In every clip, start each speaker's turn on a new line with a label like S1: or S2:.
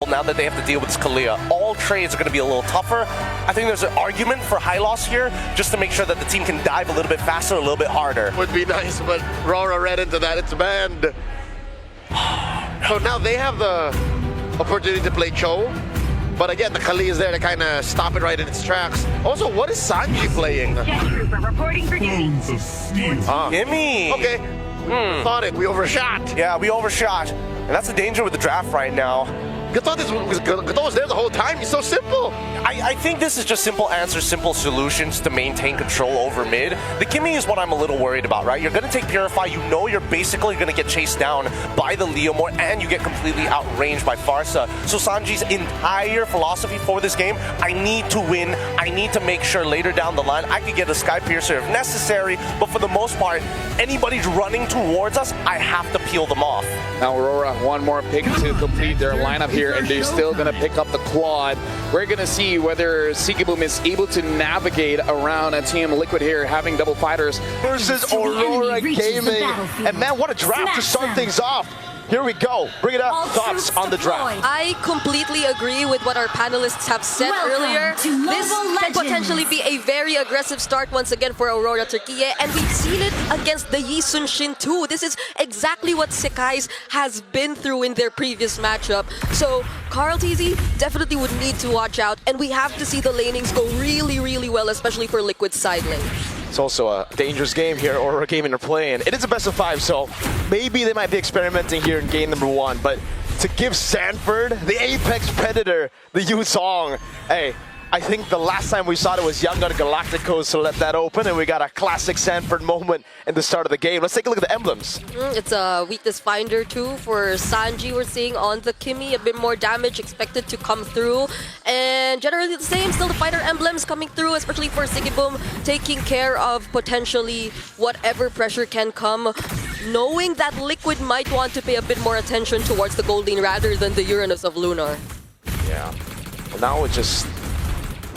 S1: now that they have to deal with Scalia. All trades are going to be a little tougher. I think there's an argument for high loss here, just to make sure that the team can dive a little bit faster, a little bit harder.
S2: Would be nice, but Aurora read into that. It's banned. So now they have the opportunity to play Cho, but again, the Kali is there to kind of stop it right in its tracks. Also, what is Sanji playing?
S3: Reporting for duty.
S1: Gimme!
S2: Okay, thought it. We overshot.
S1: Yeah, we overshot. And that's the danger with the draft right now.
S2: Gato was there the whole time. He's so simple.
S1: I think this is just simple answers, simple solutions to maintain control over mid. The Kimmy is what I'm a little worried about, right? You're going to take Purify. You know you're basically going to get chased down by the Leomord, and you get completely outranged by Farsa. So Sanji's entire philosophy for this game, I need to win. I need to make sure later down the line I can get a Sky Piercer if necessary. But for the most part, anybody's running towards us, I have to peel them off.
S4: Now Aurora, one more pick to complete their lineup here, and they're still going to pick up the quad. We're going to see whether Sigiboom is able to navigate around a Team Liquid here, having double fighters.
S5: Versus Aurora Gaming. And man, what a draft to start things off. Here we go. Bring it up. Thoughts on the draft?
S6: I completely agree with what our panelists have said earlier. This can potentially be a very aggressive start once again for Aurora Turkey, and we've seen it against the Yi Sun Shin too. This is exactly what Sekai's has been through in their previous matchup. So Carl TZ definitely would need to watch out, and we have to see the lanings go really, really well, especially for Liquid's side lane.
S5: It's also a dangerous game here Aurora Gaming are playing. It is a best of 5, so maybe they might be experimenting here in game number 1. But to give Sanford, the apex predator, the Yuzong, hey, I think the last time we saw it was Young Gun Galacticos to let that open, and we got a classic Sanford moment in the start of the game. Let's take a look at the emblems.
S6: It's a weakness finder too for Sanji. We're seeing on the Kimmy a bit more damage expected to come through, and generally the same. Still the fighter emblems coming through, especially for Sigiboom, taking care of potentially whatever pressure can come, knowing that Liquid might want to pay a bit more attention towards the Gold Lane rather than the Uranus of Lunar.
S5: Yeah. Well, now it's just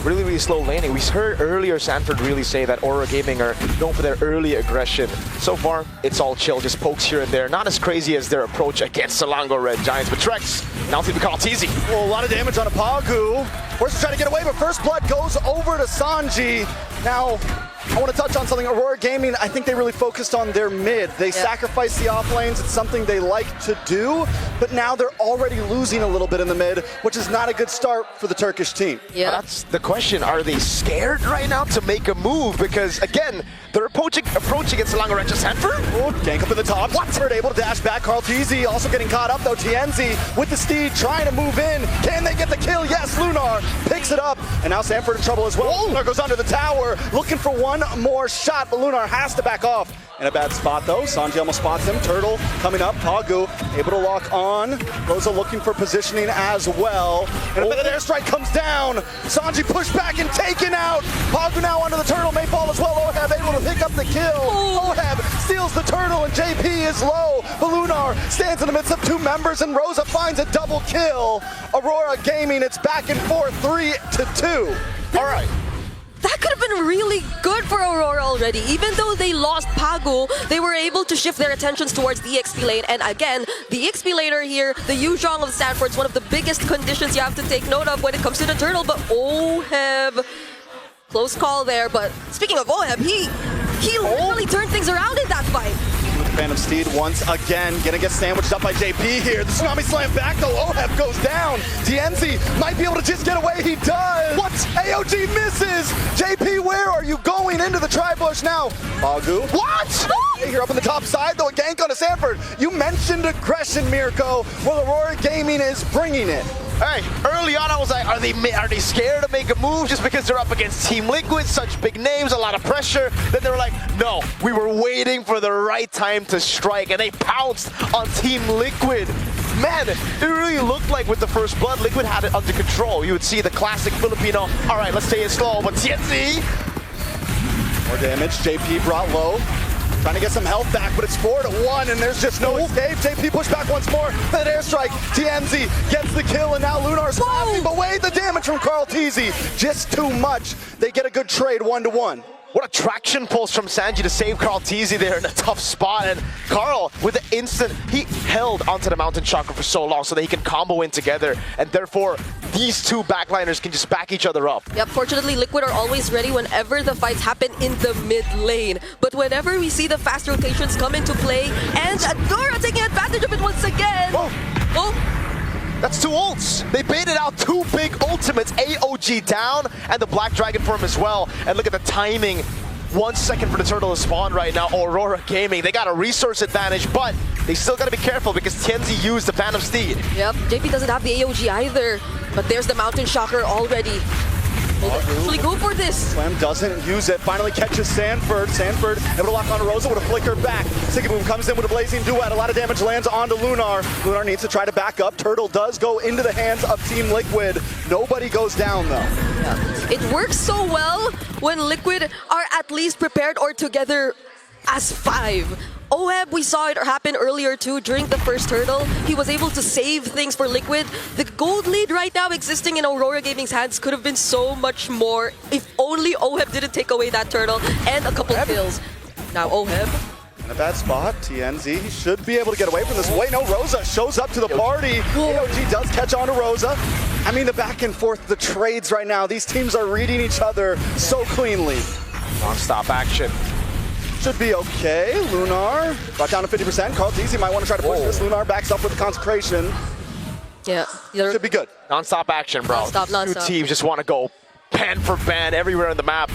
S5: really, really slow laning. We heard earlier Sanford really say that Aurora Gaming are known for their early aggression. So far, it's all chill, just pokes here and there. Not as crazy as their approach against Selangor Red Giants, but Trex, now to call TZ.
S7: Well, a lot of damage on a Pagu. Forces trying to get away, but first blood goes over to Sanji. Now, I want to touch on something. Aurora Gaming, I think they really focused on their mid. They sacrificed the off lanes. It's something they like to do, but now they're already losing a little bit in the mid, which is not a good start for the Turkish team.
S6: Yeah.
S5: That's the question. Are they scared right now to make a move? Because, again, they're approaching against Selangor Red. Just Sanford?
S7: Oh, gank up in the top. Sanford able to dash back. Carl TZ also getting caught up, though. Tienzi with the Steed trying to move in. Can they get the kill? Yes, Lunar picks it up, and now Sanford in trouble as well. Whoa. Lunar goes under the tower, looking for one more shot, but Lunar has to back off. In a bad spot though, Sanji almost spots him. Turtle coming up, Pagu able to lock on. Rosa looking for positioning as well. And a bit of airstrike comes down. Sanji pushed back and taken out. Pagu now under the Turtle, may fall as well. Oheb able to pick up the kill. Oheb steals the Turtle and JP is low. But Lunar stands in the midst of 2 members and Rosa finds a double kill. Aurora Gaming, it's back and forth, 3-2. All right.
S6: That could have been really good for Aurora already. Even though they lost Pagu, they were able to shift their attentions towards the XP lane. And again, the XP laner here, the Yuzhong of Sanford, is one of the biggest conditions you have to take note of when it comes to the Turtle. But Oheb, close call there. But speaking of Oheb, he literally turned things around in that fight.
S7: Phantom Steed once again gonna get sandwiched up by JP here. The Tsunami Slam back though. Oheb goes down. Tienzi might be able to just get away. He does. What? AOG misses. JP, where are you going? Into the tri-bush now. Pagu. What? Here up on the top side though. A gank on a Sanford. You mentioned aggression, Mirko. Well, Aurora Gaming is bringing it.
S5: Hey, early on I was like, are they scared to make a move just because they're up against Team Liquid, such big names, a lot of pressure? Then they were like, no, we were waiting for the right time to strike, and they pounced on Team Liquid. Man, it really looked like with the first blood, Liquid had it under control. You would see the classic Filipino, all right, let's stay it slow, but TNC.
S7: More damage, JP brought low. Trying to get some health back, but it's 4-1, and there's just no escape. JP push back once more. That airstrike. TMZ gets the kill, and now Lunar's laughing. But wait, the damage from Carl TZ. Just too much. They get a good trade 1-1.
S5: What a traction pulse from Sanji to save Carl TZ there in a tough spot. And Carl, with the instant, he held onto the Mountain Chakra for so long so that he can combo in together. And therefore, these two backliners can just back each other up.
S6: Yep, fortunately, Liquid are always ready whenever the fights happen in the mid lane. But whenever we see the fast rotations come into play, and AURORA taking advantage of it once again.
S5: That's two ults. They baited out two big ultimates, AOG down and the Black Dragon form as well. And look at the timing. 1 second for the turtle to spawn right now. AURORA Gaming, they got a resource advantage, but they still got to be careful because TNZ used the Phantom Steed.
S6: Yep, JP doesn't have the AOG either, but there's the Mountain Shocker already. Will they actually go for this?
S7: Slam doesn't use it. Finally catches Sanford. Sanford able to lock onto Rosa with a flicker back. Sigiboom comes in with a blazing duet. A lot of damage lands onto Lunar. Lunar needs to try to back up. Turtle does go into the hands of Team Liquid. Nobody goes down though.
S6: Yeah. It works so well when Liquid are at least prepared or together as 5. OHEB, we saw it happen earlier too during the first turtle. He was able to save things for Liquid. The gold lead right now existing in AURORA Gaming's hands could have been so much more if only OHEB didn't take away that turtle and a couple kills. Now OHEB.
S7: In a bad spot, TNZ should be able to get away from this. Wait, no, Rosa shows up to the party. AOG does catch on to Rosa. I mean, the back and forth, the trades right now, these teams are reading each other so cleanly.
S5: Non-stop action.
S7: Should be okay. Lunar brought down to 50%. Carl TZ might want to try to push this. Lunar backs up with the consecration.
S6: Yeah.
S7: Should be good.
S5: Non-stop action, bro.
S6: Non-stop.
S5: Two teams just want to go ban for ban everywhere on the map.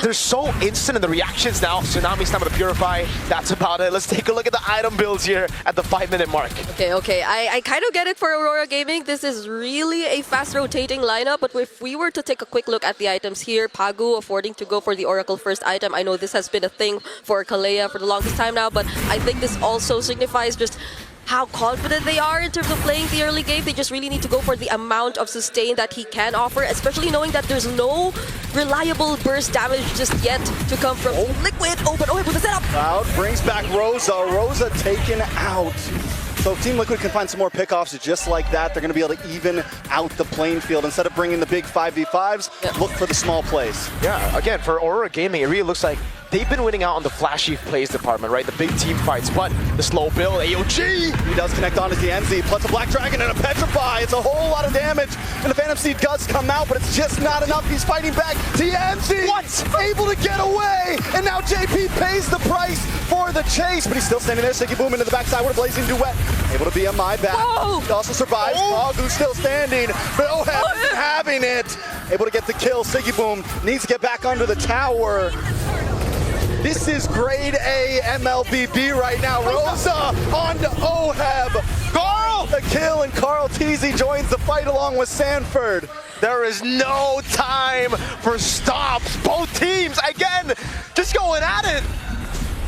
S5: They're so instant in the reactions now. Tsunami's time to purify. That's about it. Let's take a look at the item builds here at the 5-minute mark.
S6: Okay. I kind of get it for AURORA Gaming. This is really a fast rotating lineup, but if we were to take a quick look at the items here, Pagu affording to go for the Oracle first item. I know this has been a thing for Kalea for the longest time now, but I think this also signifies just how confident they are in terms of playing the early game. They just really need to go for the amount of sustain that he can offer, especially knowing that there's no reliable burst damage just yet to come from Liquid. But with the setup.
S7: Cloud brings back Rosa. Rosa taken out. So if Team Liquid can find some more pickoffs just like that, they're going to be able to even out the playing field. Instead of bringing the big 5v5s, look for the small plays.
S5: Yeah, again, for AURORA Gaming, it really looks like they've been winning out on the flashy plays department, right? The big team fights, but the slow build, AOG!
S7: He does connect onto TNZ, plus a Black Dragon and a Petrify. It's a whole lot of damage, and the Phantom Steed does come out, but it's just not enough. He's fighting back. TNZ! What? Able to get away, and now JP pays the price for the chase, but he's still standing there. Sigiboom into the backside with a blazing duet. Able to be a my back. He also survives. Pagu's still standing, but OHEB isn't having it. Able to get the kill. Sigiboom needs to get back under the tower. This is grade A mlbb right now. Rosa on to OHEB. Carl! The kill, and Carl TZ joins the fight along with Sanford.
S5: There is no time for stops. Both teams, again, just going at it.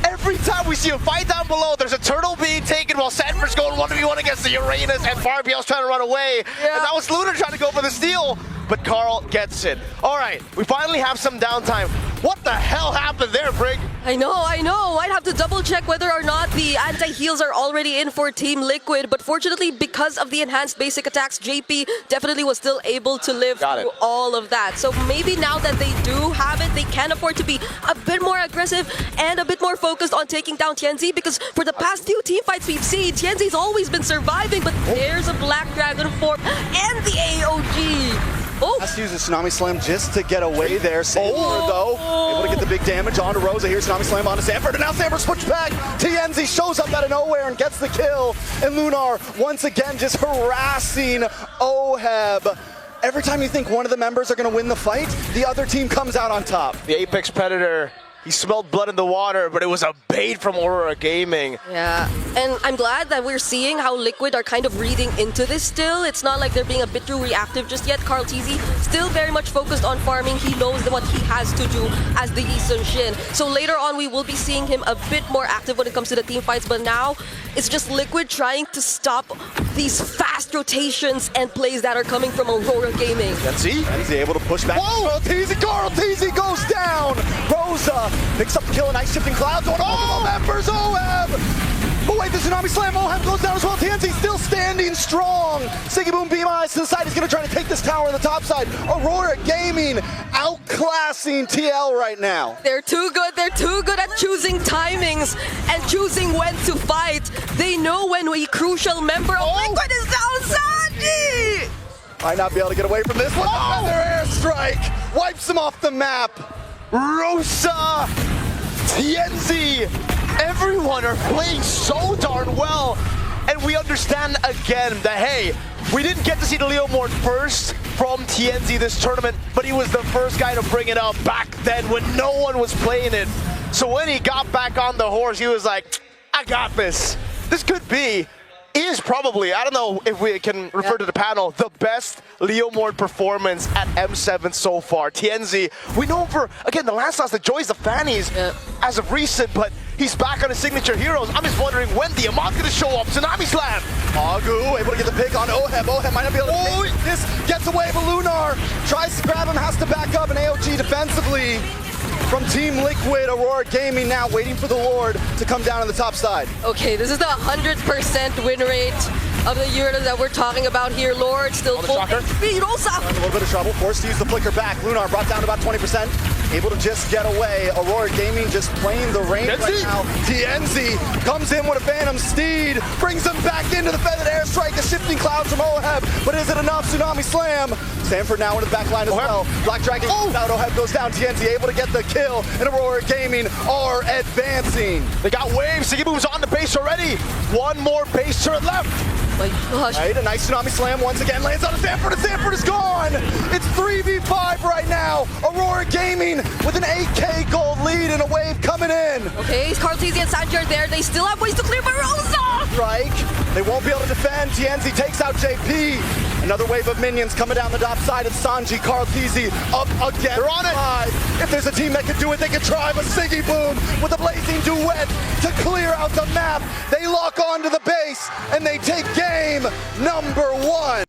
S5: Every time we see a fight down below, there's a turtle being taken while Sanford's going 1v1 against the Uranus, and Farbiel's trying to run away. And that was Lunar trying to go for the steal, but Carl gets it. All right, we finally have some downtime. What the hell happened there, Brig?
S6: I know. I'd have to double check whether or not the anti-heals are already in for Team Liquid, but fortunately, because of the enhanced basic attacks, JP definitely was still able to live through all of that. So maybe now that they do have it, they can afford to be a bit more aggressive and a bit more focused on taking down TNZ, because for the past few team fights we've seen, TNZ's always been surviving, but there's a Black Dragon form and the AOG.
S7: Has to use a Tsunami Slam just to get away there. Sanford, though, able to get the big damage onto Rosa. Here's Tsunami Slam onto Sanford, and now Sanford's pushed back. TNZ shows up out of nowhere and gets the kill. And Lunar, once again, just harassing OHEB. Every time you think one of the members are going to win the fight, the other team comes out on top.
S5: The Apex Predator, he smelled blood in the water, but it was a bait from AURORA Gaming.
S6: Yeah, and I'm glad that we're seeing how Liquid are kind of reading into this still. It's not like they're being a bit too reactive just yet. Carl TZ still very much focused on farming. He knows what he has to do as the Yi Sun-shin. So later on, we will be seeing him a bit more active when it comes to the team fights, but now it's just Liquid trying to stop these fast rotations and plays that are coming from AURORA Gaming.
S7: TNZ able to push back. Whoa! Carl TZ goes down! Rosa picks up the kill, and Ice Shifting Clouds on all the members. OHEB! But wait, the Tsunami Slam. OHEB goes down as well. TNZ still standing strong. Sigiboom Beam Eyes to the side. He's going to try to take this tower on the top side. AURORA Gaming out outclassing TL right now.
S6: They're too good. They're too good at choosing timings and choosing when to fight. They know when a crucial member of Liquid is down. Sanji!
S7: Might not be able to get away from this one. Another airstrike wipes him off the map. Rosa, TNZ, everyone are playing so darn well. And we understand again that, hey, we didn't get to see the Leomord first from TNZ this tournament, but he was the first guy to bring it up back then when no one was playing it. So when he got back on the horse, he was like, I got this. This could be, is probably, I don't know if we can refer to the panel, the best Leomord performance at M7 so far. TNZ, we know him for, again, the last loss that joys the Fannies as of recent, but he's back on his signature heroes. I'm just wondering when the Amon's gonna show up. Tsunami Slam! Agu able to get the pick on Oheb. Oheb might not be able to take this. Gets away, but Lunar tries to grab him, has to back up, and AOG defensively from Team Liquid. Aurora Gaming now waiting for the Lord to come down on the top side.
S6: Okay, this is the 100% win rate of the Euro that we're talking about here. Lord still full speed. Rosa!
S7: A little bit of trouble, forced to use the flicker back. Lunar brought down to about 20%. Able to just get away. Aurora Gaming just playing the range right now. TNZ comes in with a Phantom Steed, brings him back into the feathered airstrike, a shifting cloud from Oheb, but is it enough? Tsunami Slam. Stanford now into the back line as well. Black Dragon goes out, Oheb goes down. TNZ able to get the kill, and Aurora Gaming are advancing.
S2: They got waves. Sigibu's on the base already. One more base turret left.
S6: My gosh.
S7: Right, a nice Tsunami Slam once again lands on Stanford, and Stanford is gone. It's 3v5 right now. Aurora Gaming with an 8k gold lead and a wave coming in.
S6: Okay, Carlteasy and Sanji are there. They still have ways to clear Barossa!
S7: Strike. They won't be able to defend. TNZ takes out JP. Another wave of minions coming down the top side. It's Sanji, Carlteasy up again. They're on it. If there's a team that can do it, they can try. But Siggy Boom with a blazing duet to clear out the map. They lock onto the base and they take game number 1.